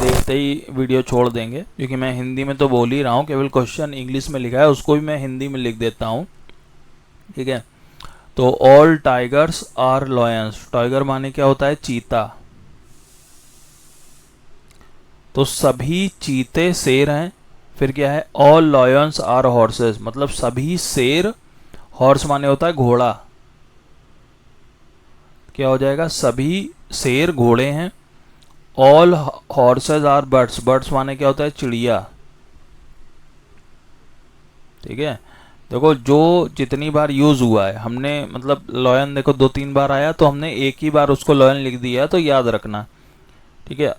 देखते ही वीडियो छोड़ देंगे, क्योंकि मैं हिंदी में तो बोल ही रहा हूँ, केवल क्वेश्चन इंग्लिश में लिखा है उसको भी मैं हिंदी में लिख देता हूँ, ठीक है। तो all tigers are lions, tiger माने क्या होता है, चीता। तो सभी चीते शेर हैं। फिर क्या है, ऑल लॉयंस आर हॉर्सेस, मतलब सभी शेर, हॉर्स माने होता है घोड़ा, क्या हो जाएगा, सभी शेर घोड़े हैं। All horses are birds, birds माने क्या होता है, चिड़िया, ठीक है। देखो जो जितनी बार यूज हुआ है हमने, मतलब लॉयन देखो 2-3 बार आया तो हमने एक ही बार उसको लॉयन लिख दिया, तो याद रखना, ठीक है।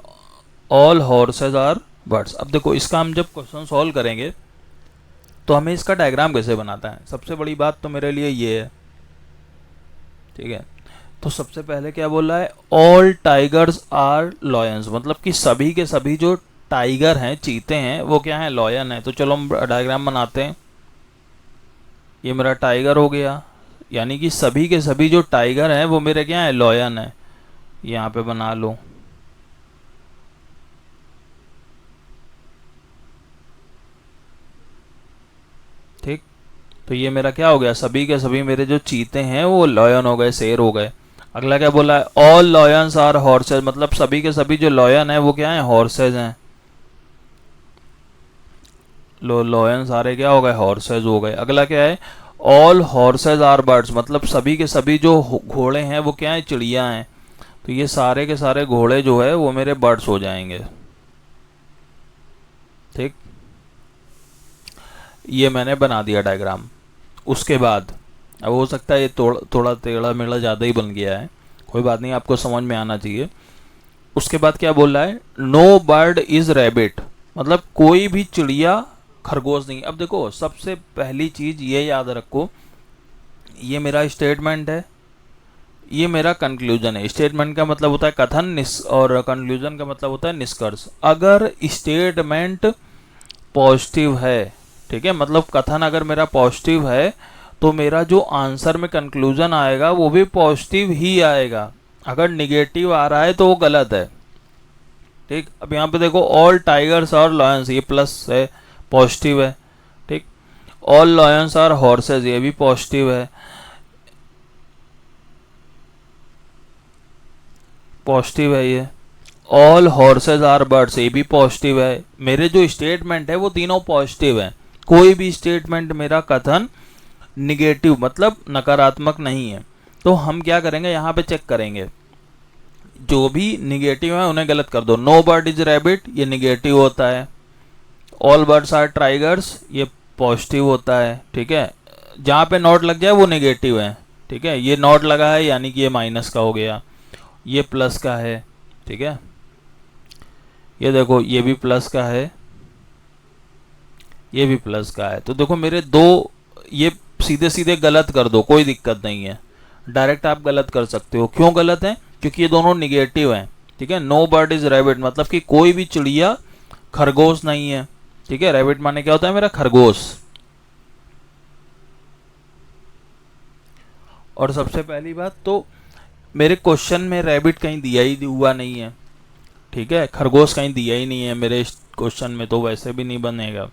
All horses are birds. अब देखो इसका हम जब क्वेश्चन सॉल्व करेंगे तो हमें इसका डायग्राम कैसे बनाता है, सबसे बड़ी बात तो मेरे लिए ये है, ठीक है। तो सबसे पहले क्या बोल रहा है, ऑल टाइगर्स आर लॉयंस, मतलब कि सभी के सभी जो टाइगर हैं, चीते हैं, वो क्या है, लॉयन है। तो चलो हम डायग्राम बनाते हैं। ये मेरा टाइगर हो गया, यानी कि सभी के सभी जो टाइगर हैं वो मेरे क्या है, लॉयन है। यहाँ पे बना लो, ठीक। तो ये मेरा क्या हो गया, सभी के सभी मेरे जो चीते हैं वो लॉयन हो गए, शेर हो गए। अगला क्या बोला है, ऑल लॉयंस आर हॉर्सेज, मतलब सभी के सभी जो लॉयन है वो क्या है, हॉर्सेज हैं। लॉयन सारे क्या हो गए, हॉर्सेज हो गए। अगला क्या है, ऑल हॉर्सेज आर बर्ड्स, मतलब सभी के सभी जो घोड़े हैं वो क्या है, चिड़िया हैं। तो ये सारे के सारे घोड़े जो है वो मेरे बर्ड्स हो जाएंगे, ठीक। ये मैंने बना दिया डायग्राम। उसके बाद अब हो सकता है ये थोड़ा टेढ़ा मेढ़ा ज़्यादा ही बन गया है, कोई बात नहीं, आपको समझ में आना चाहिए। उसके बाद क्या बोल रहा है, नो बर्ड इज रैबिट, मतलब कोई भी चिड़िया खरगोश नहीं। अब देखो सबसे पहली चीज ये याद रखो, ये मेरा स्टेटमेंट है, ये मेरा कंक्लूजन है। स्टेटमेंट का मतलब होता है कथन, और कंक्लूजन का मतलब होता है निष्कर्ष। अगर स्टेटमेंट पॉजिटिव है, ठीक है, मतलब कथन अगर मेरा पॉजिटिव है तो मेरा जो आंसर में कंक्लूजन आएगा वो भी पॉजिटिव ही आएगा। अगर निगेटिव आ रहा है तो वो गलत है, ठीक। अब यहाँ पे देखो ऑल टाइगर्स और लॉयंस, ये प्लस है, पॉजिटिव है, ठीक। ऑल लॉयंस आर हॉर्सेज, ये भी पॉजिटिव है, पॉजिटिव है ये। ऑल हॉर्सेज आर बर्ड्स, ये भी पॉजिटिव है। मेरे जो स्टेटमेंट है वो तीनों पॉजिटिव है, कोई भी स्टेटमेंट मेरा कथन निगेटिव मतलब नकारात्मक नहीं है। तो हम क्या करेंगे, यहाँ पे चेक करेंगे, जो भी निगेटिव है उन्हें गलत कर दो। नो बर्ड इज रैबिट, ये निगेटिव होता है। ऑल बर्ड्स आर टाइगर्स, ये पॉजिटिव होता है, ठीक है। जहाँ पे नॉट लग जाए वो नेगेटिव है, ठीक है। ये नॉट लगा है यानी कि ये माइनस का हो गया, ये प्लस का है, ठीक है। ये देखो ये भी प्लस का है, ये भी प्लस का है। तो देखो मेरे दो, ये सीधे सीधे गलत कर दो, कोई दिक्कत नहीं है, डायरेक्ट आप गलत कर सकते हो। क्यों गलत है, क्योंकि ये दोनों निगेटिव हैं, ठीक है। नो बर्ड इज रैबिट, मतलब कि कोई भी चिड़िया खरगोश नहीं है, ठीक है। रैबिट माने क्या होता है, मेरा खरगोश। और सबसे पहली बात तो मेरे क्वेश्चन में रैबिट कहीं दिया ही हुआ नहीं है, ठीक है, खरगोश कहीं दिया ही नहीं है मेरे क्वेश्चन में, तो वैसे भी नहीं बनेगा।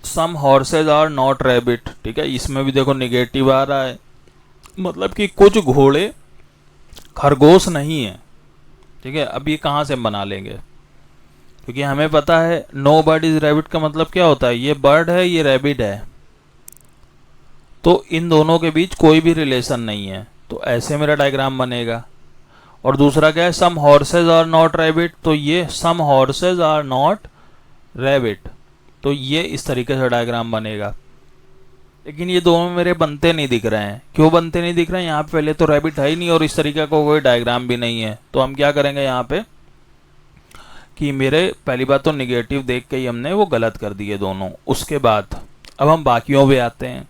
सम हॉर्सेज आर नॉट रैबिट, ठीक है, इसमें भी देखो निगेटिव आ रहा है, मतलब कि कुछ घोड़े खरगोश नहीं है, ठीक है। अब ये कहाँ से बना लेंगे, क्योंकि हमें पता है नो बर्ड इज रैबिट का मतलब क्या होता है, ये बर्ड है ये रैबिट है, तो इन दोनों के बीच कोई भी रिलेशन नहीं है। तो ऐसे मेरा डायग्राम बनेगा। और दूसरा क्या है, सम हॉर्सेज आर नॉट रैबिट, तो ये सम हॉर्सेज आर नॉट रैबिट, तो ये इस तरीके से डायग्राम बनेगा। लेकिन ये दोनों मेरे बनते नहीं दिख रहे हैं। क्यों बनते नहीं दिख रहे हैं, यहाँ पे पहले तो रैबिट है ही नहीं और इस तरीके का कोई डायग्राम भी नहीं है। तो हम क्या करेंगे यहाँ पे कि मेरे पहली बात तो निगेटिव देख के ही हमने वो गलत कर दिए दोनों। उसके बाद अब हम बाकियों पे आते हैं।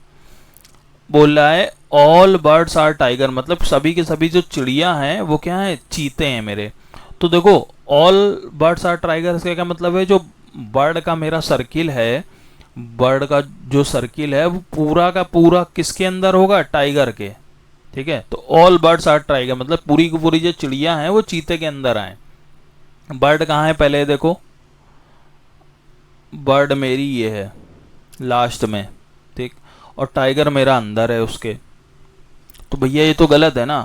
बोल रहा है ऑल बर्ड्स आर टाइगर, मतलब सभी के सभी जो चिड़िया हैं वो क्या है, चीते हैं मेरे। तो देखो ऑल बर्ड्स आर टाइगर का क्या मतलब है, जो बर्ड का मेरा सर्किल है, बर्ड का जो सर्किल है वो पूरा का पूरा किसके अंदर होगा, टाइगर के, ठीक है। तो ऑल बर्ड्स आर टाइगर मतलब पूरी की पूरी जो चिड़िया हैं वो चीते के अंदर आए, बर्ड कहाँ है पहले देखो, बर्ड मेरी ये है लास्ट में, ठीक, और टाइगर मेरा अंदर है उसके। तो भैया ये तो गलत है ना।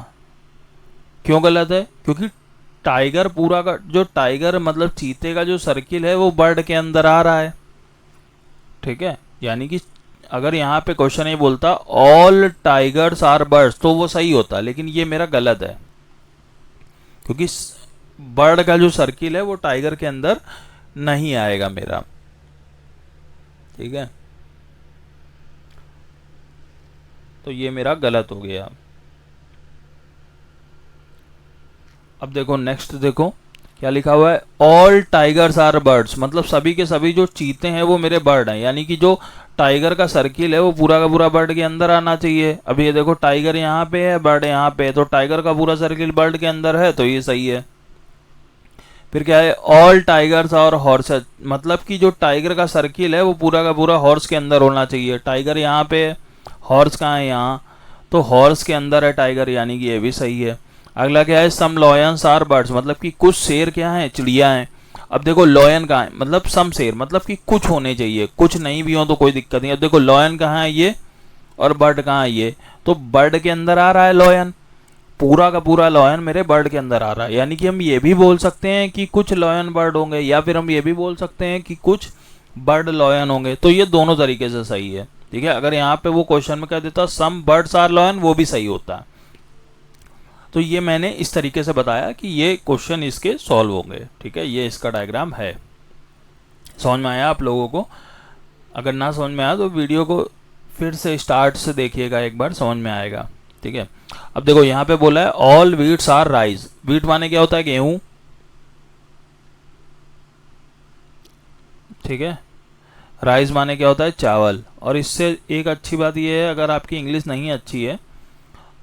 क्यों गलत है? क्योंकि टाइगर पूरा का जो टाइगर मतलब चीते का जो सर्किल है वो बर्ड के अंदर आ रहा है, ठीक है। यानी कि अगर यहाँ पे क्वेश्चन ये बोलता ऑल टाइगर्स आर बर्ड्स तो वो सही होता, लेकिन ये मेरा गलत है, क्योंकि बर्ड का जो सर्किल है वो टाइगर के अंदर नहीं आएगा मेरा, ठीक है। तो ये मेरा गलत हो गया। अब देखो नेक्स्ट, देखो क्या लिखा हुआ है, ऑल टाइगर्स आर बर्ड्स, मतलब सभी के सभी जो चीते हैं वो मेरे बर्ड हैं। यानी कि जो टाइगर का सर्किल है वो पूरा का पूरा बर्ड के अंदर आना चाहिए। अब ये देखो टाइगर यहाँ पे है, बर्ड यहाँ पे है, तो टाइगर का पूरा सर्किल बर्ड के अंदर है, तो ये सही है। फिर क्या है, ऑल टाइगर्स और हॉर्सेस, मतलब कि जो टाइगर का सर्किल है वो पूरा का पूरा हॉर्स के अंदर होना चाहिए। टाइगर यहाँ पे है, हॉर्स कहाँ है, यहाँ, तो हॉर्स के अंदर है टाइगर, यानी कि ये भी सही है। अगला क्या है, सम लॉयंस आर बर्ड्स, मतलब कि कुछ शेर क्या है, चिड़िया हैं। अब देखो लॉयन कहाँ है, मतलब सम शेर, मतलब कि कुछ होने चाहिए, कुछ नहीं भी हो तो कोई दिक्कत नहीं। अब देखो लॉयन कहाँ है ये, और बर्ड कहाँ है ये, तो बर्ड के अंदर आ रहा है लॉयन, पूरा का पूरा लॉयन मेरे बर्ड के अंदर आ रहा है। यानी कि हम ये भी बोल सकते हैं कि कुछ लॉयन बर्ड होंगे, या फिर हम ये भी बोल सकते हैं कि कुछ बर्ड लॉयन होंगे। तो ये दोनों तरीके से सही है, ठीक है। अगर यहाँ पे वो क्वेश्चन में कह देता सम बर्ड्स आर लॉयन, वो भी सही होता। तो ये मैंने इस तरीके से बताया कि ये क्वेश्चन इसके सॉल्व होंगे, ठीक है। ये इसका डायग्राम है। समझ में आया आप लोगों को? अगर ना समझ में आया तो वीडियो को फिर से स्टार्ट से देखिएगा एक बार, समझ में आएगा, ठीक है। अब देखो यहाँ पे बोला है all Vitz are rice, wheat माने क्या होता है, गेहूं, ठीक है। राइस माने क्या होता है, चावल। और इससे एक अच्छी बात यह है, अगर आपकी इंग्लिश नहीं अच्छी है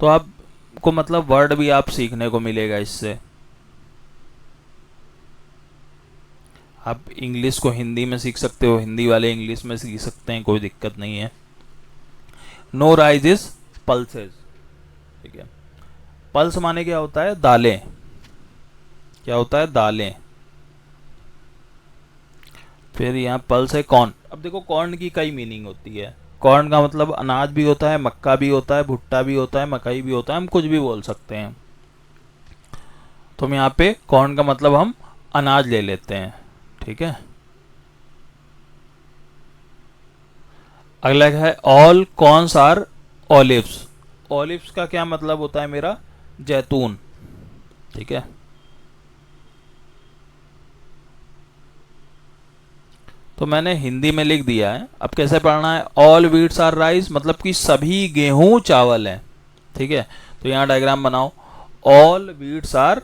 तो आपको मतलब वर्ड भी आप सीखने को मिलेगा इससे। आप इंग्लिश को हिंदी में सीख सकते हो, हिंदी वाले इंग्लिश में सीख सकते हैं, कोई दिक्कत नहीं है। नो राइस इज पल्सेस, ठीक है। पल्स माने क्या होता है, दालें, क्या होता है, दालें। फिर यहाँ पल्स है कॉर्न। अब देखो कॉर्न की कई मीनिंग होती है। कॉर्न का मतलब अनाज भी होता है, मक्का भी होता है, भुट्टा भी होता है, मकई भी होता है, हम कुछ भी बोल सकते हैं। तो हम यहाँ पे कॉर्न का मतलब हम अनाज ले लेते हैं, ठीक है। अगला है all corns are olives. Olives का क्या मतलब होता है मेरा, जैतून, ठीक है। तो मैंने हिंदी में लिख दिया है, अब कैसे पढ़ना है, ऑल व्हीट्स आर राइस, मतलब कि सभी गेहूं चावल हैं, ठीक है। तो यहाँ डायग्राम बनाओ, ऑल व्हीट्स आर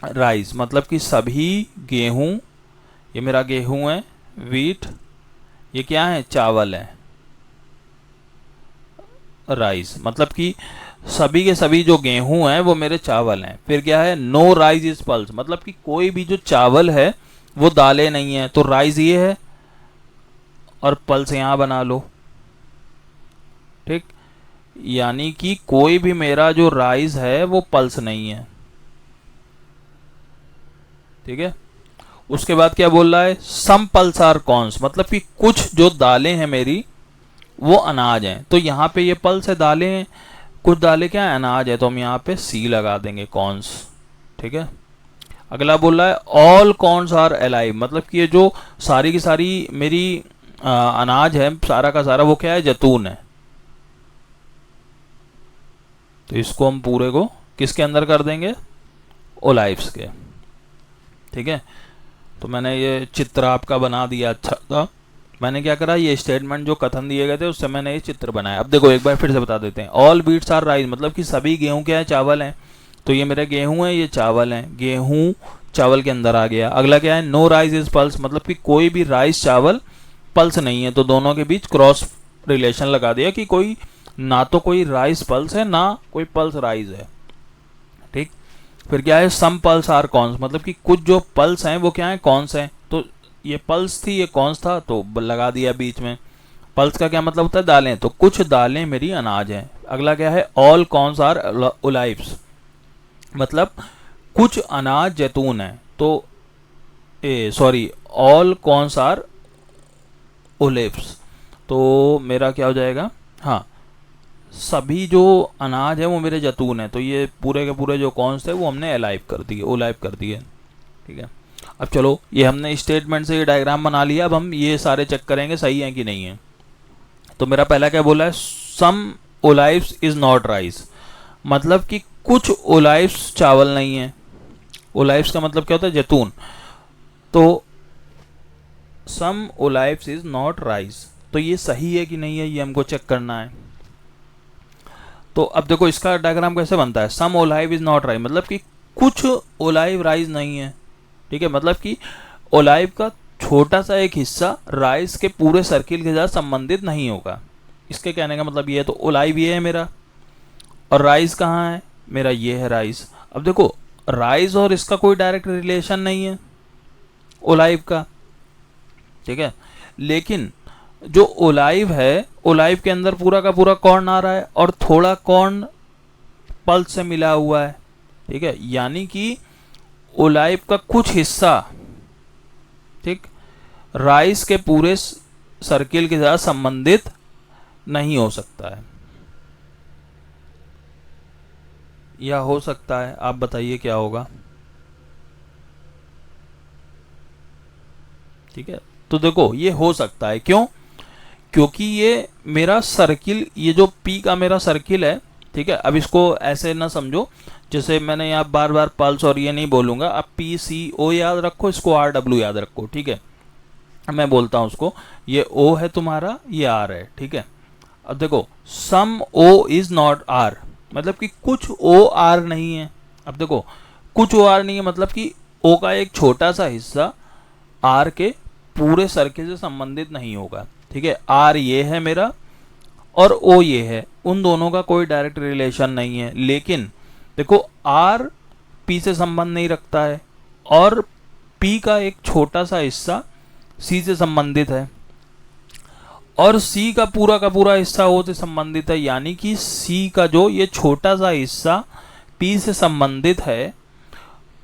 राइस, मतलब कि सभी गेहूं, ये मेरा गेहूं है, व्हीट ये क्या है, चावल है, राइस मतलब कि सभी के सभी जो गेहूं हैं वो मेरे चावल हैं। फिर क्या है, नो राइस इज पल्स, मतलब कि कोई भी जो चावल है वो दालें नहीं है, तो राइस ये है और पल्स यहां बना लो, ठीक। यानी कि कोई भी मेरा जो राइस है वो पल्स नहीं है, ठीक है। उसके बाद क्या बोल रहा है, सम पल्स आर कॉर्न्स, मतलब कि कुछ जो दालें हैं मेरी वो अनाज हैं। तो यहाँ पे ये पल्स है, दालें हैं, कुछ दालें क्या है, अनाज है, तो हम यहाँ पे सी लगा देंगे, कॉर्न्स, ठीक है। अगला बोल रहा है ऑल कॉर्न्स आर अलाइव, मतलब कि ये जो सारी की सारी मेरी अनाज है, सारा का सारा वो क्या है, जैतून है। तो इसको हम पूरे को किसके अंदर कर देंगे, ओलाइव्स के, ठीक है। तो मैंने ये चित्र आपका बना दिया, अच्छा था। मैंने क्या करा, ये स्टेटमेंट जो कथन दिए गए थे उससे मैंने ये चित्र बनाया। अब देखो एक बार फिर से बता देते हैं, ऑल व्हीट्स आर राइस, मतलब कि सभी गेहूं क्या है, चावल हैं। तो ये मेरे गेहूं है, ये चावल हैं, गेहूं चावल के अंदर आ गया। अगला क्या है, नो राइस इज पल्स, मतलब कि कोई भी राइस चावल पल्स नहीं है, तो दोनों के बीच क्रॉस रिलेशन लगा दिया कि कोई ना तो कोई राइस पल्स है ना कोई पल्स राइस है, ठीक। फिर क्या है, सम पल्स आर कॉर्न्स, मतलब कि कुछ जो पल्स हैं वो क्या है, कॉर्न्स हैं। तो ये पल्स थी, ये कॉर्न्स था, तो लगा दिया बीच में। पल्स का क्या मतलब होता है, दालें, तो कुछ दालें मेरी अनाज हैं। अगला क्या है, ऑल कॉर्न्स आर ओलाइव्स, मतलब कुछ अनाज जैतून है। तो तो sorry, all corns are olives, तो मेरा क्या हो जाएगा, हाँ, सभी जो अनाज है वो मेरे जैतून है। तो ये पूरे के पूरे जो कॉर्न्स थे वो हमने अलाइव कर दिए, ओलाइव कर दिए, ठीक है। अब चलो, ये हमने स्टेटमेंट से ये डायग्राम बना लिया, अब हम ये सारे चेक करेंगे सही है कि नहीं है। तो मेरा पहला क्या बोला है, सम ओलाइव्स इज नॉट राइस, मतलब कि कुछ ओलाइव्स चावल नहीं है। ओलाइव्स का मतलब क्या होता है, जैतून। तो सम ओलाइव्स इज नॉट राइस, तो ये सही है कि नहीं है, ये हमको चेक करना है। तो अब देखो इसका डायग्राम कैसे बनता है, सम ओलाइव इज नॉट राइस, मतलब कि कुछ ओलाइव राइस नहीं है, ठीक है। मतलब कि ओलाइव का छोटा सा एक हिस्सा राइस के पूरे सर्किल के साथ संबंधित नहीं होगा। इसके कहने का मतलब ये है, तो ओलाइव ये है मेरा, और राइस कहाँ है मेरा, ये है राइस। अब देखो, राइस और इसका कोई डायरेक्ट रिलेशन नहीं है ओलाइव का, ठीक है। लेकिन जो ओलाइव है, ओलाइव के अंदर पूरा का पूरा कॉर्न आ रहा है और थोड़ा कॉर्न पल्स से मिला हुआ है, ठीक है। यानी कि ओलाइव का कुछ हिस्सा, ठीक, राइस के पूरे सर्किल के साथ संबंधित नहीं हो सकता है, या हो सकता है। आप बताइए क्या होगा, ठीक है। तो देखो ये हो सकता है, क्यों, क्योंकि ये मेरा सर्किल, ये जो पी का मेरा सर्किल है, ठीक है। अब इसको ऐसे ना समझो, जैसे मैंने यहाँ बार बार पल्स और ये नहीं बोलूंगा, अब पी सी ओ याद रखो, इसको आर डब्ल्यू याद रखो, ठीक है। मैं बोलता हूँ उसको, ये ओ है तुम्हारा, ये आर है, ठीक है। अब देखो, सम ओ इज नॉट आर, मतलब कि कुछ ओ आर नहीं है। अब देखो, कुछ ओ आर नहीं है मतलब कि ओ का एक छोटा सा हिस्सा आर के पूरे सर्किल से संबंधित नहीं होगा, ठीक है। आर ये है मेरा और ओ ये है, उन दोनों का कोई डायरेक्ट रिलेशन नहीं है। लेकिन देखो, आर पी से संबंध नहीं रखता है और पी का एक छोटा सा हिस्सा सी से संबंधित है और सी का पूरा हिस्सा ओ से संबंधित है। यानी कि सी का जो ये छोटा सा हिस्सा पी से संबंधित है,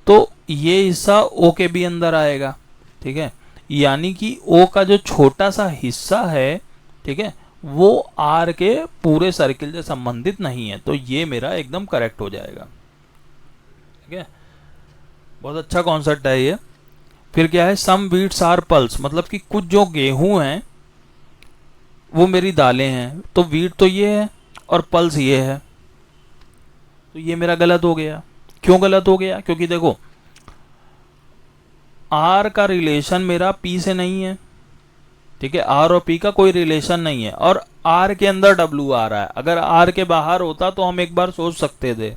तो ये हिस्सा ओ के भी अंदर आएगा, ठीक है। यानी कि ओ का जो छोटा सा हिस्सा है, ठीक है, वो आर के पूरे सर्किल से संबंधित नहीं है। तो ये मेरा एकदम करेक्ट हो जाएगा, ठीक है। बहुत अच्छा कॉन्सेप्ट है ये। फिर क्या है, सम व्हीट्स आर पल्स, मतलब कि कुछ जो गेहूं हैं वो मेरी दालें हैं। तो व्हीट तो ये है और पल्स ये है, तो ये मेरा गलत हो गया। क्यों गलत हो गया, क्योंकि देखो आर का रिलेशन मेरा पी से नहीं है, ठीक है। आर और पी का कोई रिलेशन नहीं है और आर के अंदर डब्ल्यू आ रहा है। अगर आर के बाहर होता तो हम एक बार सोच सकते थे,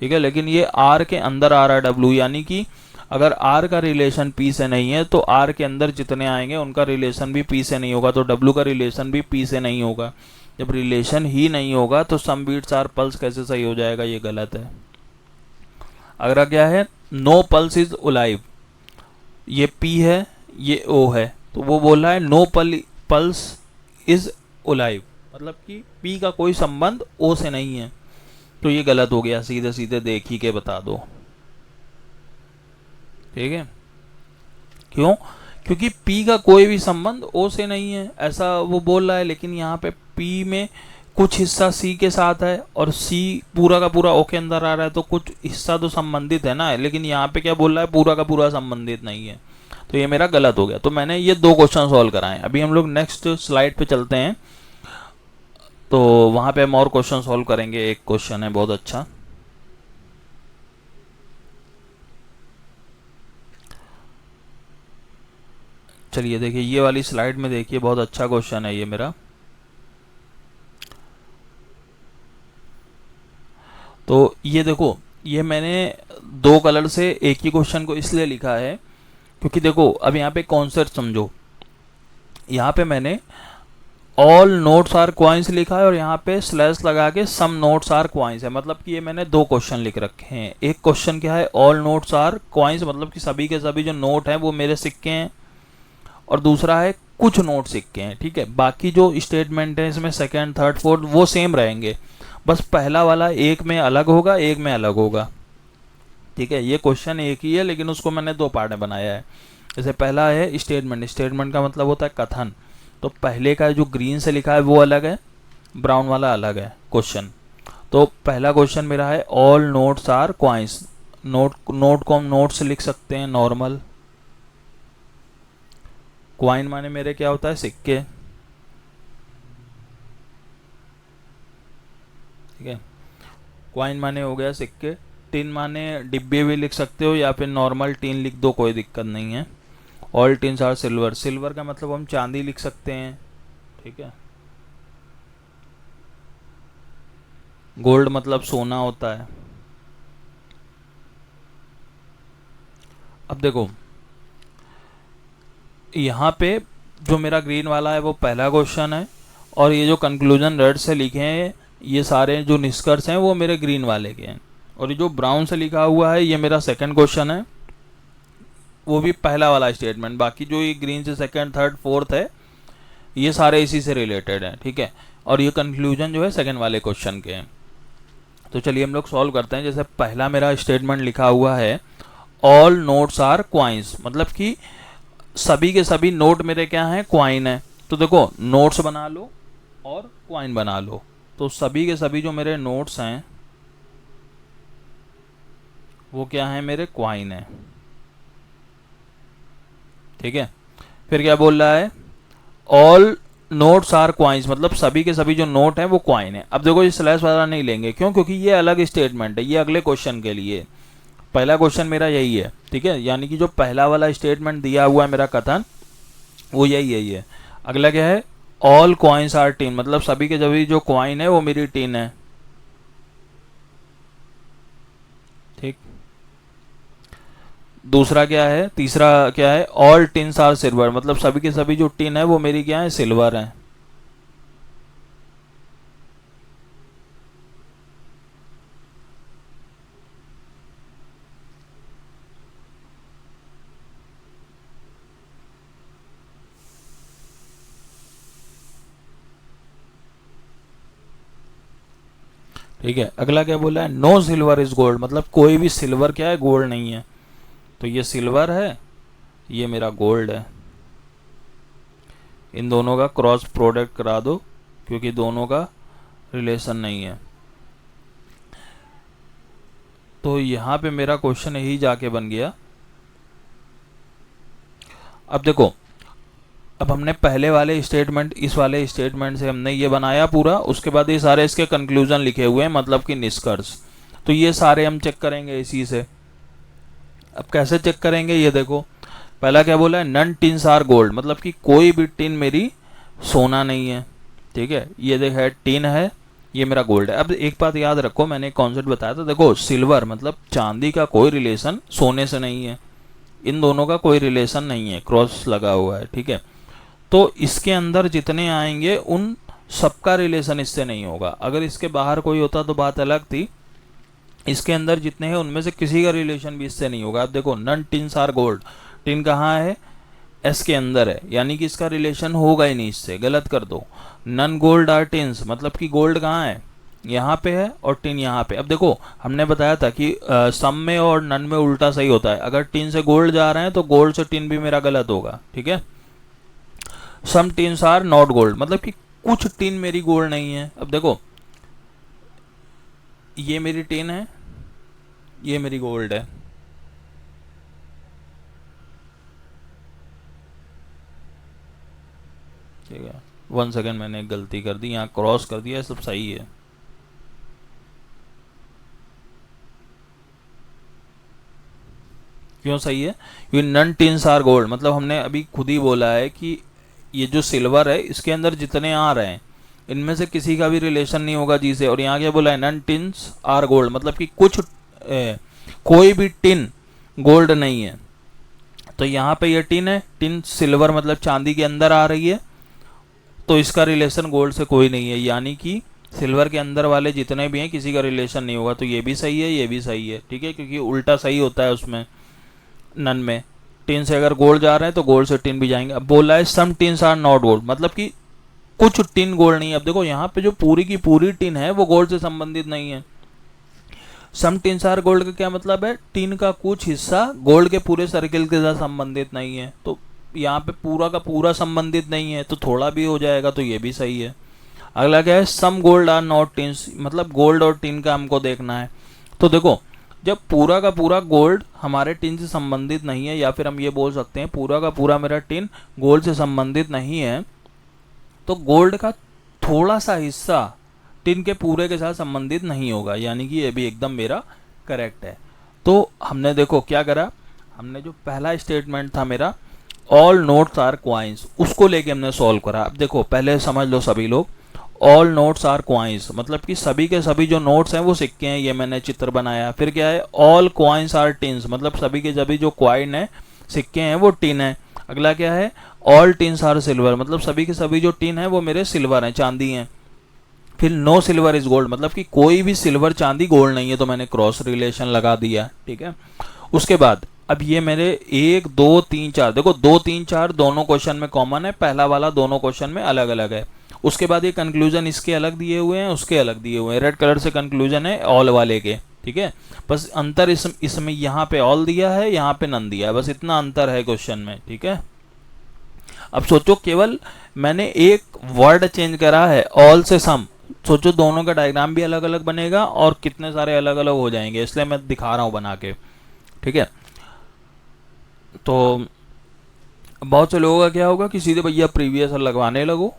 ठीक है, लेकिन ये आर के अंदर आ रहा है डब्ल्यू। यानी कि अगर आर का रिलेशन पी से नहीं है तो आर के अंदर जितने आएंगे उनका रिलेशन भी पी से नहीं होगा, तो डब्ल्यू का रिलेशन भी पी से नहीं होगा। जब रिलेशन ही नहीं होगा तो सम बीट्स आर पल्स कैसे सही हो जाएगा, ये गलत है। अगला क्या है, नो पल्स इज ओलाइव, ये पी है ये ओ है, तो वो बोल रहा है नो पल्स इज ओलाइव, मतलब कि पी का कोई संबंध ओ से नहीं है। तो ये गलत हो गया, सीधे सीधे देख ही के बता दो, ठीक है। क्यों, क्योंकि पी का कोई भी संबंध ओ से नहीं है, ऐसा वो बोल रहा है। लेकिन यहाँ पे पी में कुछ हिस्सा सी के साथ है और सी पूरा का पूरा ओ के अंदर आ रहा है, तो कुछ हिस्सा तो संबंधित है ना। लेकिन यहाँ पे क्या बोल रहा है, पूरा का पूरा संबंधित नहीं है। तो ये मेरा गलत हो गया। तो मैंने ये 2 क्वेश्चन सॉल्व कराए। अभी हम लोग नेक्स्ट स्लाइड पे चलते हैं, तो वहां पे हम और क्वेश्चन सॉल्व करेंगे। एक क्वेश्चन है बहुत अच्छा, चलिए देखिए ये वाली स्लाइड में देखिए, बहुत अच्छा क्वेश्चन है ये मेरा। तो ये देखो, ये मैंने 2 कलर से एक ही क्वेश्चन को इसलिए लिखा है क्योंकि देखो अब यहाँ पे कॉन्सेप्ट समझो। यहाँ पे मैंने ऑल नोट्स आर क्वाइंस लिखा है और यहाँ पे स्लैश लगा के सम नोट्स आर क्वाइंस है, मतलब कि ये मैंने 2 क्वेश्चन लिख रखे हैं। एक क्वेश्चन क्या है, ऑल नोट्स आर क्वाइंस, मतलब कि सभी के सभी जो नोट हैं वो मेरे सिक्के हैं, और दूसरा है कुछ नोट सिक्के हैं, ठीक है। बाकी जो स्टेटमेंट है इसमें सेकंड थर्ड फोर्थ वो सेम रहेंगे, बस पहला वाला एक में अलग होगा एक में अलग होगा, ठीक है, ये क्वेश्चन एक ही है लेकिन उसको मैंने दो पार्ट में बनाया है। जैसे पहला है स्टेटमेंट, स्टेटमेंट का मतलब होता है कथन, तो पहले का जो ग्रीन से लिखा है वो अलग है, ब्राउन वाला अलग है क्वेश्चन। तो पहला क्वेश्चन मेरा है all notes are coins, note को हम नोट से लिख सकते हैं नॉर्मल, क्वाइन माने मेरे क्या होता है सिक्के, ठीक है, क्वाइन माने हो गया सिक्के। टिन माने डिब्बे भी लिख सकते हो या फिर नॉर्मल टिन लिख दो, कोई दिक्कत नहीं है। All tins are silver, silver का मतलब हम चांदी लिख सकते हैं, ठीक है। गोल्ड मतलब सोना होता है। अब देखो यहाँ पे जो मेरा ग्रीन वाला है वो पहला क्वेश्चन है, और ये जो कंक्लूजन रेड से लिखे हैं ये सारे जो निष्कर्ष हैं वो मेरे ग्रीन वाले के हैं, और ये जो ब्राउन से लिखा हुआ है ये मेरा सेकंड क्वेश्चन है, वो भी पहला वाला स्टेटमेंट। बाकी जो ये ग्रीन से सेकंड थर्ड फोर्थ है ये सारे इसी से रिलेटेड हैं, ठीक है। और ये कंक्लूजन जो है सेकंड वाले क्वेश्चन के हैं। तो चलिए हम लोग सॉल्व करते हैं। जैसे पहला मेरा स्टेटमेंट लिखा हुआ है ऑल नोट्स आर क्वाइंस, मतलब कि सभी के सभी नोट मेरे क्या हैं, क्वाइन है। तो देखो नोट्स बना लो और क्वाइन बना लो, तो सभी के सभी जो मेरे नोट्स हैं वो क्या है, मेरे क्वाइन है, ठीक है। फिर क्या बोल रहा है, ऑल नोट्स आर क्वाइंस, मतलब सभी के सभी जो नोट हैं वो क्वाइन है। अब देखो ये स्लैश वाला नहीं लेंगे, क्यों, क्योंकि ये अलग स्टेटमेंट है, ये अगले क्वेश्चन के लिए। पहला क्वेश्चन मेरा यही है, ठीक है, यानी कि जो पहला वाला स्टेटमेंट दिया हुआ है मेरा कथन वो यही है। अगला क्या है, ऑल कॉइन्स आर टिन, मतलब सभी के सभी जो क्वाइन है वो मेरी टिन है, ठीक। दूसरा क्या है, तीसरा क्या है, ऑल टिन्स आर सिल्वर, मतलब सभी के सभी जो टिन है वो मेरी क्या है, सिल्वर है। ठीक है, अगला क्या बोला है, नो सिल्वर इज गोल्ड, मतलब कोई भी सिल्वर क्या है, गोल्ड नहीं है। तो ये सिल्वर है, ये मेरा गोल्ड है, इन दोनों का क्रॉस प्रोडक्ट करा दो क्योंकि दोनों का रिलेशन नहीं है। तो यहाँ पे मेरा क्वेश्चन यही जाके बन गया। अब देखो, अब हमने पहले वाले स्टेटमेंट, इस वाले स्टेटमेंट से हमने ये बनाया पूरा, उसके बाद ये सारे इसके कंक्लूजन लिखे हुए हैं, मतलब कि निष्कर्ष। तो ये सारे हम चेक करेंगे इसी से। अब कैसे चेक करेंगे, ये देखो पहला क्या बोला है, नन टिन्स आर गोल्ड, मतलब कि कोई भी टिन मेरी सोना नहीं है, ठीक है। ये देखा है टिन है, ये मेरा गोल्ड है। अब एक बात याद रखो, मैंने एक कॉन्सेप्ट बताया था, देखो सिल्वर मतलब चांदी का कोई रिलेशन सोने से नहीं है, इन दोनों का कोई रिलेशन नहीं है, क्रॉस लगा हुआ है, ठीक है। तो इसके अंदर जितने आएंगे उन सबका रिलेशन इससे नहीं होगा। अगर इसके बाहर कोई होता तो बात अलग थी, इसके अंदर जितने हैं उनमें से किसी का रिलेशन भी इससे नहीं होगा। अब देखो none tins are gold, tin कहाँ है, एस के अंदर है, यानी कि इसका रिलेशन होगा ही नहीं इससे, गलत कर दो। नन गोल्ड आर टिन्स, मतलब कि गोल्ड कहाँ है, यहाँ पे है, और टिन यहाँ पे। अब देखो हमने बताया था कि सम में और नन में उल्टा सही होता है, अगर टिन से गोल्ड जा रहे हैं तो गोल्ड से टिन भी मेरा गलत होगा, ठीक है। सम टिन्स आर नॉट गोल्ड, मतलब कि कुछ टिन मेरी गोल्ड नहीं है। अब देखो ये मेरी टिन है, ये मेरी गोल्ड है, ठीक है। 1 सेकेंड, मैंने एक गलती कर दी, यहाँ क्रॉस कर दिया, सब सही है। क्यों सही है, क्योंकि नन टिन्स आर गोल्ड, मतलब हमने अभी खुद ही बोला है कि ये जो सिल्वर है इसके अंदर जितने आ रहे हैं इनमें से किसी का भी रिलेशन नहीं होगा जी से। और यहाँ क्या बोला है, नन टिन्स आर गोल्ड, मतलब कि कोई भी टिन गोल्ड नहीं है। तो यहाँ पे ये टिन है, टिन सिल्वर मतलब चांदी के अंदर आ रही है, तो इसका रिलेशन गोल्ड से कोई नहीं है, यानी कि सिल्वर के अंदर वाले जितने भी हैं किसी का रिलेशन नहीं होगा। तो ये भी सही है, ये भी सही है, ठीक है, क्योंकि उल्टा सही होता है उसमें, नन में टिन से अगर गोल्ड जा रहे हैं तो गोल्ड से टिन भी जाएंगे। अब बोला है सम टिन्स आर नॉट गोल्ड, मतलब कि कुछ टिन गोल्ड नहीं है। अब देखो यहाँ पे जो पूरी की पूरी टिन है वो गोल्ड से संबंधित नहीं है, सम टिन्स आर गोल्ड का क्या मतलब है, टिन का कुछ हिस्सा गोल्ड के पूरे सर्किल के साथ संबंधित नहीं है। तो यहाँ पे पूरा का पूरा संबंधित नहीं है, तो थोड़ा भी हो जाएगा, तो ये भी सही है। अगला क्या है, some gold are not tins, मतलब गोल्ड और टिन का हमको देखना है। तो देखो, जब पूरा का पूरा गोल्ड हमारे टिन से संबंधित नहीं है, या फिर हम ये बोल सकते हैं पूरा का पूरा मेरा टिन गोल्ड से संबंधित नहीं है, तो गोल्ड का थोड़ा सा हिस्सा टिन के पूरे के साथ संबंधित नहीं होगा, यानी कि ये भी एकदम मेरा करेक्ट है। तो हमने देखो क्या करा, हमने जो पहला स्टेटमेंट था मेरा, ऑल नोट्स आर क्वाइंस, उसको लेके हमने सॉल्व करा। अब देखो पहले समझ लो सभी लोग, ऑल नोट्स आर क्वाइंस मतलब कि सभी के सभी जो नोट्स हैं वो सिक्के हैं, ये मैंने चित्र बनाया। फिर क्या है, ऑल क्वाइंस आर टिन्स मतलब सभी के सभी जो क्वाइन है, सिक्के हैं, वो टिन है। अगला क्या है, ऑल टिन्स आर सिल्वर मतलब सभी के सभी जो टिन है वो मेरे सिल्वर हैं, चांदी हैं। फिर नो सिल्वर इज गोल्ड मतलब कि कोई भी सिल्वर चांदी गोल्ड नहीं है, तो मैंने क्रॉस रिलेशन लगा दिया, ठीक है। उसके बाद अब ये मेरे 1 2 3 4, देखो 2 3 4 दोनों क्वेश्चन में कॉमन है, पहला वाला दोनों क्वेश्चन में अलग अलग है। उसके बाद ये कंक्लूजन इसके अलग दिए हुए हैं, उसके अलग दिए हुए हैं, रेड कलर से कंक्लूजन है ऑल वाले के, ठीक है। बस अंतर इसमें यहाँ पे ऑल दिया है, यहाँ पे नन दिया है, बस इतना अंतर है क्वेश्चन में, ठीक है। अब सोचो केवल मैंने एक वर्ड चेंज करा है, ऑल से सम, सोचो दोनों का डायग्राम भी अलग अलग बनेगा और कितने सारे अलग अलग हो जाएंगे, इसलिए मैं दिखा रहा हूं बना के, ठीक है। तो बहुत से लोगों का क्या होगा कि सीधे भैया प्रीवियस लगवाने लगो,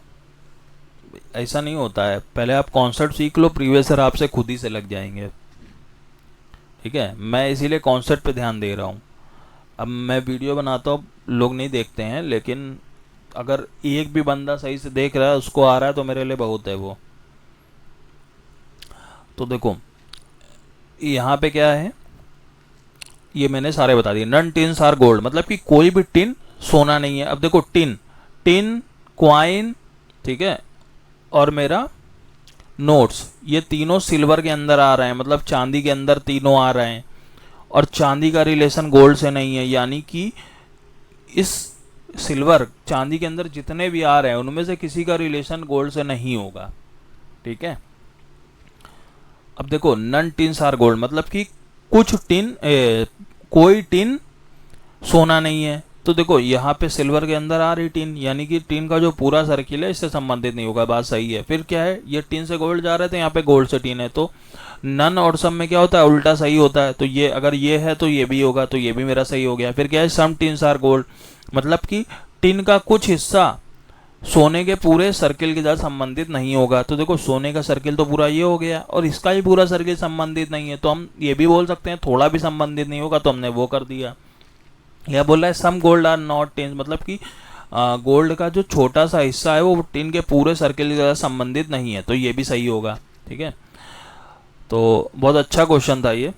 ऐसा नहीं होता है। पहले आप कॉन्सेप्ट सीख लो, प्रीवियस आपसे खुद ही से लग जाएंगे, ठीक है। मैं इसीलिए कॉन्सेप्ट पे ध्यान दे रहा हूँ। अब मैं वीडियो बनाता हूँ, लोग नहीं देखते हैं, लेकिन अगर एक भी बंदा सही से देख रहा है, उसको आ रहा है, तो मेरे लिए बहुत है वो। तो देखो यहाँ पे क्या है, ये मैंने सारे बता दिए। नन टिन्स आर गोल्ड मतलब कि कोई भी टिन सोना नहीं है। अब देखो टिन, क्वाइन, ठीक है, और मेरा नोट्स, ये तीनों सिल्वर के अंदर आ रहे हैं, मतलब चांदी के अंदर तीनों आ रहे हैं, और चांदी का रिलेशन गोल्ड से नहीं है, यानी कि इस सिल्वर चांदी के अंदर जितने भी आ रहे हैं उनमें से किसी का रिलेशन गोल्ड से नहीं होगा, ठीक है। अब देखो नन टिन्स आर गोल्ड मतलब कि कुछ टिन कोई टिन सोना नहीं है। तो देखो यहाँ पे सिल्वर के अंदर आ रही टिन, यानी कि टिन का जो पूरा सर्किल है इससे संबंधित नहीं होगा, बात सही है। फिर क्या है, ये टिन से गोल्ड जा रहे थे, यहाँ पे गोल्ड से टिन है, तो नन और सम में क्या होता है, उल्टा सही होता है। तो ये अगर ये है तो ये भी होगा, तो ये भी मेरा सही हो गया। फिर क्या है, सम टिन्स आर गोल्ड मतलब कि टिन का कुछ हिस्सा सोने के पूरे सर्किल के साथ संबंधित नहीं होगा। तो देखो सोने का सर्किल तो पूरा ये हो गया, और इसका ही पूरा सर्किल संबंधित नहीं है, तो हम ये भी बोल सकते हैं थोड़ा भी संबंधित नहीं होगा, तो हमने वो कर दिया। यह बोल रहा है some gold are not tin मतलब कि गोल्ड का जो छोटा सा हिस्सा है वो टिन के पूरे सर्किल के साथ संबंधित नहीं है, तो ये भी सही होगा, ठीक है। तो बहुत अच्छा क्वेश्चन था ये।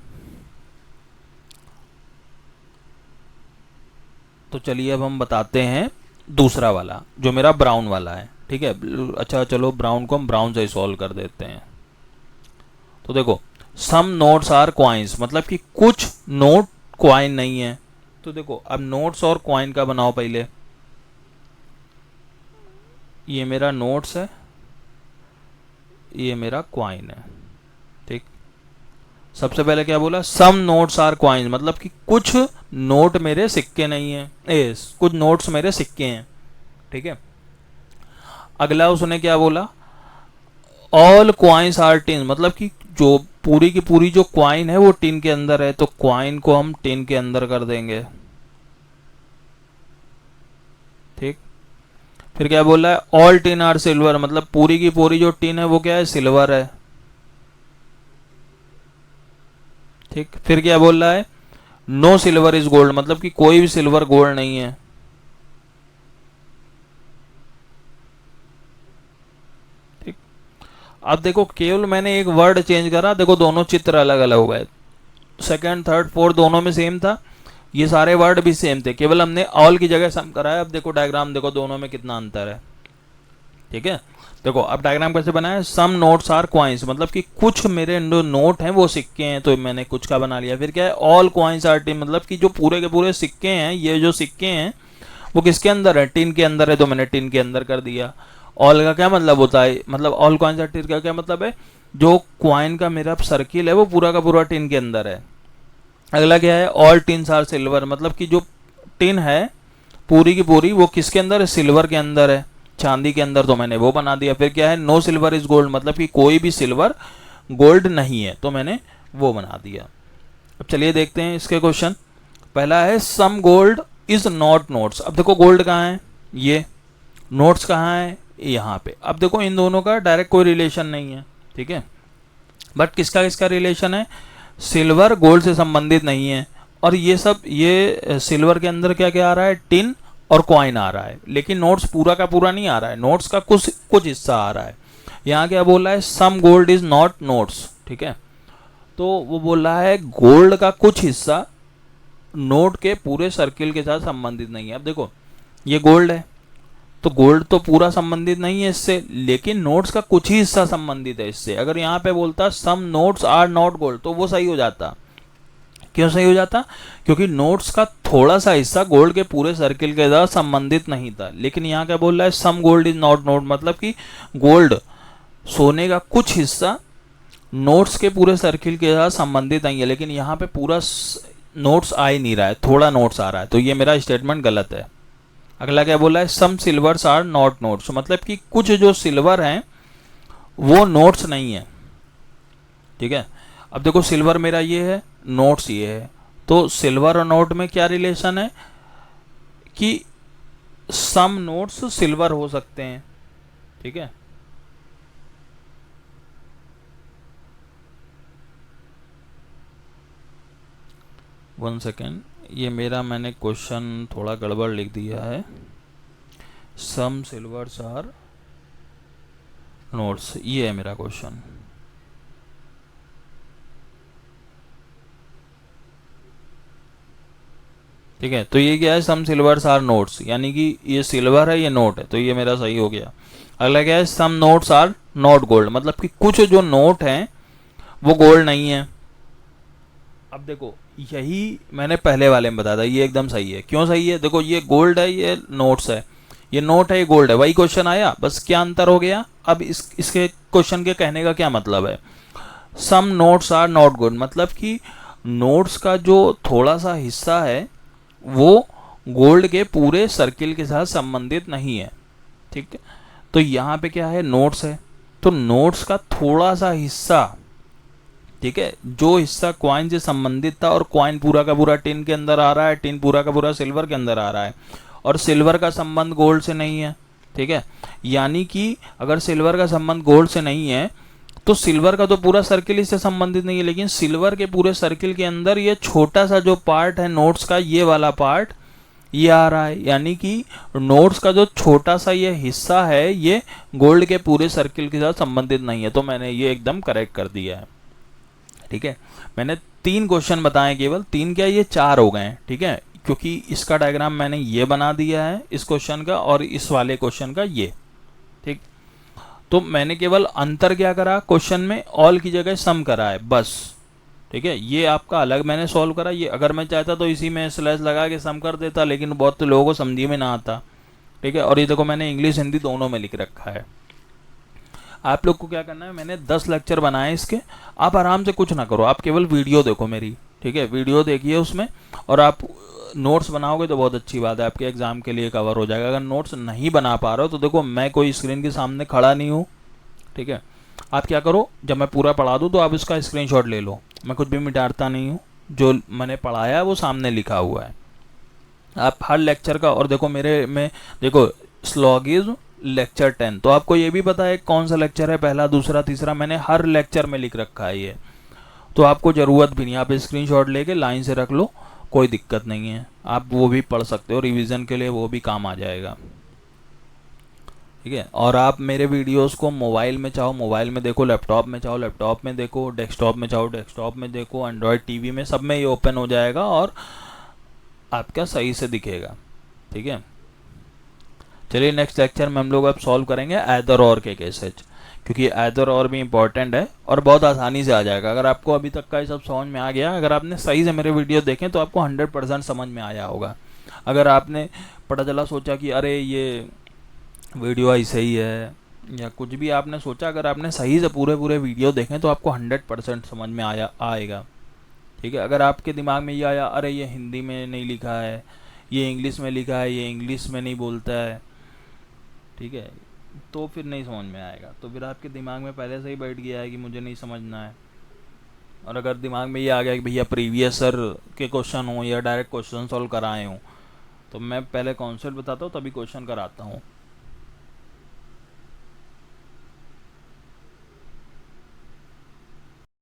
तो चलिए अब हम बताते हैं दूसरा वाला जो मेरा ब्राउन वाला है, ठीक है। अच्छा चलो ब्राउन को हम ब्राउन से ही सॉल्व कर देते हैं। तो देखो सम नोट्स आर क्वाइंस मतलब कि कुछ नोट क्वाइन नहीं है। तो देखो अब नोट्स और क्वाइन का बनाओ पहले। ये मेरा नोट्स है, ये मेरा क्वाइन है, ठीक। सबसे पहले क्या बोला, सम नोट्स आर क्वाइन मतलब कि कुछ नोट मेरे सिक्के नहीं है, कुछ नोट्स मेरे सिक्के हैं, ठीक है। अगला उसने क्या बोला, ऑल क्वाइंस आर टिन मतलब कि जो पूरी की पूरी जो क्वाइन है वो टिन के अंदर है, तो क्वाइन को हम टिन के अंदर कर देंगे, ठीक। फिर क्या बोला है, ऑल टिन आर सिल्वर मतलब पूरी की पूरी जो टिन है वो क्या है, सिल्वर है, ठीक। फिर क्या बोल रहा है, नो सिल्वर इज गोल्ड मतलब कि कोई भी सिल्वर गोल्ड नहीं है, ठीक। अब देखो केवल मैंने एक वर्ड चेंज करा, देखो दोनों चित्र अलग अलग हो गए। सेकंड थर्ड फोर्थ दोनों में सेम था, ये सारे वर्ड भी सेम थे, केवल हमने ऑल की जगह सम कराया। अब देखो डायग्राम देखो दोनों में कितना अंतर है, ठीक है। देखो अब डायग्राम कैसे बनाया, सम नोट्स आर क्वाइंस मतलब कि कुछ मेरे जो नोट हैं वो सिक्के हैं, तो मैंने कुछ का बना लिया। फिर क्या है, ऑल क्वाइंस आर टिन मतलब कि जो पूरे के पूरे सिक्के हैं, ये जो सिक्के हैं वो किसके अंदर है, टिन के अंदर है, तो मैंने टिन के अंदर कर दिया। ऑल का क्या मतलब होता है, मतलब ऑल क्वाइंस आर टिन का क्या मतलब है जो क्वाइन का मेरा सर्किल है वो पूरा का पूरा टिन के अंदर है। अगला क्या है, ऑल टिन्स आर सिल्वर, मतलब कि जो टिन है पूरी की पूरी वो किसके अंदर है, सिल्वर के अंदर है, चांदी के अंदर, तो मैंने वो बना दिया। फिर क्या है, नो सिल्वर इज गोल्ड, मतलब कि कोई भी सिल्वर गोल्ड नहीं है, तो मैंने वो बना दिया। अब चलिए देखते हैं इसके क्वेश्चन। पहला है some gold is not notes. अब देखो गोल्ड कहाँ है, ये, नोट्स कहाँ है, यहाँ पे। अब देखो इन दोनों का डायरेक्ट कोई रिलेशन नहीं है, ठीक है, बट किसका किसका रिलेशन है, सिल्वर गोल्ड से संबंधित नहीं है। और ये सब, ये सिल्वर के अंदर क्या क्या आ रहा है, टिन और कॉइन आ रहा है, लेकिन नोट्स पूरा का पूरा नहीं आ रहा है, नोट्स का कुछ कुछ हिस्सा आ रहा है। यहाँ क्या बोल रहा है, some gold is not notes, ठीक है, तो वो बोल रहा है गोल्ड का कुछ हिस्सा नोट के पूरे सर्किल के साथ संबंधित नहीं है। अब देखो ये गोल्ड है, तो गोल्ड तो पूरा संबंधित नहीं है इससे, लेकिन नोट्स का कुछ ही हिस्सा संबंधित है इससे। अगर यहाँ पे बोलता some notes are not gold, तो वो सही हो जाता। क्यों सही हो जाता, क्योंकि नोट्स का थोड़ा सा हिस्सा गोल्ड के पूरे सर्किल के साथ संबंधित नहीं था। लेकिन यहाँ क्या बोल रहा है, some gold is not note, मतलब कि गोल्ड, सोने का कुछ हिस्सा नोट्स के पूरे सर्किल के साथ संबंधित नहीं है। लेकिन यहाँ पे पूरा नोट्स आ ही नहीं रहा है, थोड़ा नोट्स आ रहा है, तो ये मेरा स्टेटमेंट गलत है। अगला क्या बोला है, सम सिल्वर्स आर नॉट नोट्स, मतलब कि कुछ जो सिल्वर हैं वो नोट्स नहीं है, ठीक है। अब देखो सिल्वर मेरा ये है, नोट्स ये है, तो सिल्वर और नोट में क्या रिलेशन है कि सम नोट्स सिल्वर हो सकते हैं, ठीक है। वन सेकेंड, ये मेरा मैंने क्वेश्चन थोड़ा गड़बड़ लिख दिया है। सम सिल्वर्स आर नोट्स, ये है मेरा क्वेश्चन। ठीक है, तो ये क्या है, सम सिल्वर्स आर नोट्स, यानी कि ये सिल्वर है ये नोट है, तो ये मेरा सही हो गया। अगला क्या है, some notes are not gold, मतलब कि कुछ जो नोट हैं वो गोल्ड नहीं है। अब देखो यही मैंने पहले वाले में बताया था, ये एकदम सही है। क्यों सही है, देखो ये गोल्ड है ये नोट्स है, ये नोट है ये गोल्ड है, वही क्वेश्चन आया, बस क्या अंतर हो गया। अब इसके क्वेश्चन के कहने का क्या मतलब है, some notes are not gold, मतलब कि नोट्स का जो थोड़ा सा हिस्सा है वो गोल्ड के पूरे सर्किल के साथ संबंधित नहीं है, ठीक है। तो यहाँ पे क्या है, नोट्स है, तो नोट्स का थोड़ा सा हिस्सा, ठीक है, जो हिस्सा क्वाइन से संबंधित था, और क्वाइन पूरा का पूरा टिन के अंदर आ रहा है, टिन पूरा का पूरा सिल्वर के अंदर आ रहा है, और सिल्वर का संबंध गोल्ड से नहीं है, ठीक है। यानी कि अगर सिल्वर का संबंध गोल्ड से नहीं है तो सिल्वर का तो पूरा सर्किल इससे संबंधित नहीं है, लेकिन सिल्वर के पूरे सर्किल के अंदर ये छोटा सा जो पार्ट है नोट्स का, ये वाला पार्ट ये आ रहा है, यानी कि नोट्स का जो छोटा सा ये हिस्सा है ये गोल्ड के पूरे सर्किल के साथ संबंधित नहीं है। तो मैंने ये एकदम करेक्ट कर दिया है, ठीक है। मैंने 3 क्वेश्चन बताए, केवल 3 क्या, ये 4 हो गए हैं, ठीक है, क्योंकि इसका डायग्राम मैंने ये बना दिया है इस क्वेश्चन का, और इस वाले क्वेश्चन का ये, ठीक। तो मैंने केवल अंतर क्या करा क्वेश्चन में, ऑल की जगह सम करा है बस, ठीक है। ये आपका अलग मैंने सॉल्व करा, ये अगर मैं चाहता तो इसी में स्लैश लगा के सम कर देता, लेकिन बहुत लोगों को समझी में ना आता, ठीक है। और ये देखो मैंने इंग्लिश हिंदी दोनों में लिख रखा है। आप लोग को क्या करना है, मैंने 10 लेक्चर बनाए इसके, आप आराम से कुछ ना करो, आप केवल वीडियो देखो मेरी, ठीक है, वीडियो देखिए उसमें, और आप नोट्स बनाओगे तो बहुत अच्छी बात है, आपके एग्जाम के लिए कवर हो जाएगा। अगर नोट्स नहीं बना पा रहे हो तो देखो मैं कोई स्क्रीन के सामने खड़ा नहीं हूँ, ठीक है। आप क्या करो, जब मैं पूरा पढ़ा दूँ तो आप इसका स्क्रीनशॉट ले लो, मैं कुछ भी मिटाता नहीं हूँ, जो मैंने पढ़ाया है वो सामने लिखा हुआ है। आप हर लेक्चर का, और देखो मेरे में देखो स्लॉगिज्म लेक्चर 10, तो आपको ये भी पता है कौन सा लेक्चर है, पहला दूसरा तीसरा, मैंने हर लेक्चर में लिख रखा है ये, तो आपको ज़रूरत भी नहीं, आप स्क्रीनशॉट लेके लाइन से रख लो, कोई दिक्कत नहीं है, आप वो भी पढ़ सकते हो, रिवीजन के लिए वो भी काम आ जाएगा, ठीक है। और आप मेरे वीडियोस को मोबाइल में चाहो मोबाइल में देखो, लैपटॉप में चाहो लैपटॉप में देखो, डेस्कटॉप में चाहो डेस्कटॉप में देखो, एंड्रॉयड टीवी में, सब में ये ओपन हो जाएगा और आपका सही से दिखेगा, ठीक है। चलिए नेक्स्ट लेक्चर में हम लोग अब सॉल्व करेंगे ऐदर और के केसेज, क्योंकि ऐदर और भी इंपॉर्टेंट है और बहुत आसानी से आ जाएगा। अगर आपको अभी तक का ये सब समझ में आ गया, अगर आपने सही से मेरे वीडियो देखें तो आपको 100% समझ में आया होगा। अगर आपने पता चला सोचा कि अरे ये वीडियो ऐसे ही है, या कुछ भी आपने सोचा, अगर आपने सही से पूरे पूरे वीडियो देखें तो आपको 100% समझ में आएगा। ठीक है, अगर आपके दिमाग में ये आया अरे ये हिंदी में नहीं लिखा है, ये इंग्लिश में लिखा है, ये इंग्लिश में नहीं बोलता है, ठीक है, तो फिर नहीं समझ में आएगा। तो फिर आपके दिमाग में पहले से ही बैठ गया है कि मुझे नहीं समझना है। और अगर दिमाग में ये आ गया कि भैया प्रीवियस सर के क्वेश्चन हो या डायरेक्ट क्वेश्चन सॉल्व कराए हों, तो मैं पहले कॉन्सेप्ट बताता हूँ तभी क्वेश्चन कराता हूँ।